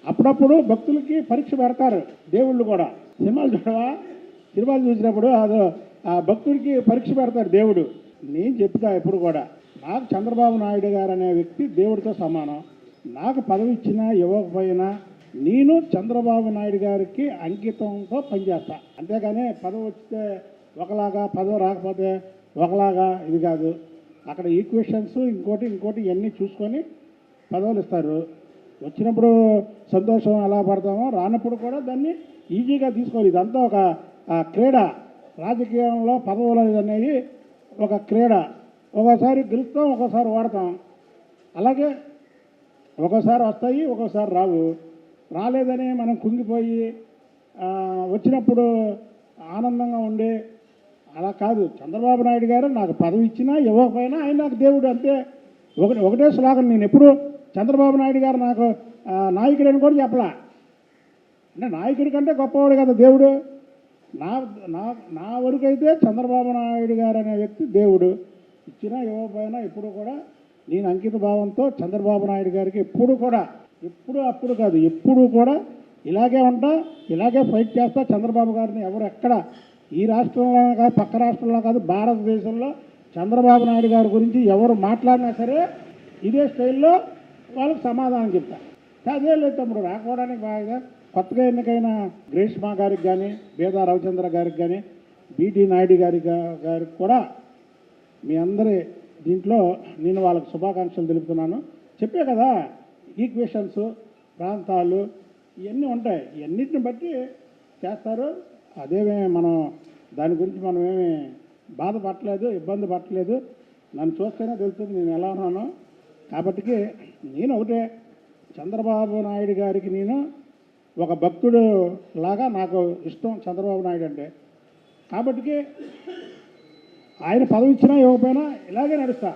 అప్పుడప్పుడు భక్తులకి పరీక్ష పెడతారు దేవుళ్ళు కూడా. సినిమాలు చూడవా? సినిమాలు చూసినప్పుడు అది ఆ భక్తుడికి పరీక్ష పెడతాడు దేవుడు. నేను చెప్తా ఎప్పుడు కూడా, నాకు చంద్రబాబు నాయుడు గారు అనే వ్యక్తి దేవుడితో సమానం. నాకు పదవి ఇచ్చినా ఇవ్వకపోయినా నేను చంద్రబాబు నాయుడు గారికి అంకితంతో పనిచేస్తా. అంతేగాని పదవి వస్తే ఒకలాగా, పదవి రాకపోతే ఒకలాగా ఇది కాదు. అక్కడ ఈక్వేషన్స్ ఇంకోటి ఇవన్నీ చూసుకొని పదవులు ఇస్తారు. వచ్చినప్పుడు సంతోషం ఎలా పడతామో, రానప్పుడు కూడా దాన్ని ఈజీగా తీసుకోవాలి. ఇదంతా ఒక క్రీడ. రాజకీయంలో పదవులు అనేది ఒక క్రీడ. ఒక్కోసారి గెలుస్తాం, ఒక్కోసారి ఓడతాం. అలాగే ఒక్కోసారి వస్తాయి, ఒక్కోసారి రావు. రాలేదని మనం కుంగిపోయి వచ్చినప్పుడు ఆనందంగా ఉండి అలా కాదు. చంద్రబాబు నాయుడు గారు నాకు పదవి ఇచ్చినా ఇవ్వకపోయినా ఆయన నాకు దేవుడు, అంతే. ఒకటే స్లోగన్. నేను ఎప్పుడు చంద్రబాబు నాయుడు గారు నాకు నాయకుడు అని కూడా చెప్పలా. అంటే నాయకుడి కంటే గొప్పవాడు కదా దేవుడు. నా వరకు అయితే చంద్రబాబు నాయుడు గారు అనే వ్యక్తి దేవుడు. ఇచ్చినా ఇవ్వకపోయినా ఎప్పుడు కూడా నేను అంకిత భావంతో చంద్రబాబు నాయుడు గారికి అప్పుడు కాదు, ఎప్పుడు కూడా ఇలాగే ఉంటా, ఇలాగే ఫైట్ చేస్తా. చంద్రబాబు గారిని ఎవరు ఎక్కడ, ఈ రాష్ట్రంలో కాదు, పక్క రాష్ట్రంలో కాదు, భారతదేశంలో చంద్రబాబు నాయుడు గారి గురించి ఎవరు మాట్లాడినా సరే ఇదే స్టైల్లో వాళ్ళకి సమాధానం చెప్తా. అదే లేదు తమ్ముడు, రాకపోవడానికి బాగా కొత్తగా ఎన్నికైన గ్రీష్మా గారికి కానీ, బేదా రవిచంద్ర గారికి కానీ, బీటీ నాయుడు గారికి కూడా మీ అందరి దీంట్లో నేను వాళ్ళకి శుభాకాంక్షలు తెలుపుతున్నాను. చెప్పే కదా, ఈక్వేషన్స్, ప్రాంతాలు ఇవన్నీ ఉంటాయి. ఇవన్నిటిని బట్టి చేస్తారు. అదేమే మనం దాని గురించి మనం ఏమి బాధపడలేదు, ఇబ్బంది పట్టలేదు. నన్ను చూస్తేనే తెలుస్తుంది నేను ఎలా ఉన్నానో. కాబట్టి నేను ఒకటే, చంద్రబాబు నాయుడు గారికి నేను ఒక భక్తుడు లాగా నాకు ఇష్టం చంద్రబాబు నాయుడు అంటే. కాబట్టి ఆయన పదవి ఇచ్చినా ఇవ్వకపోయినా ఇలాగే నడుస్తా.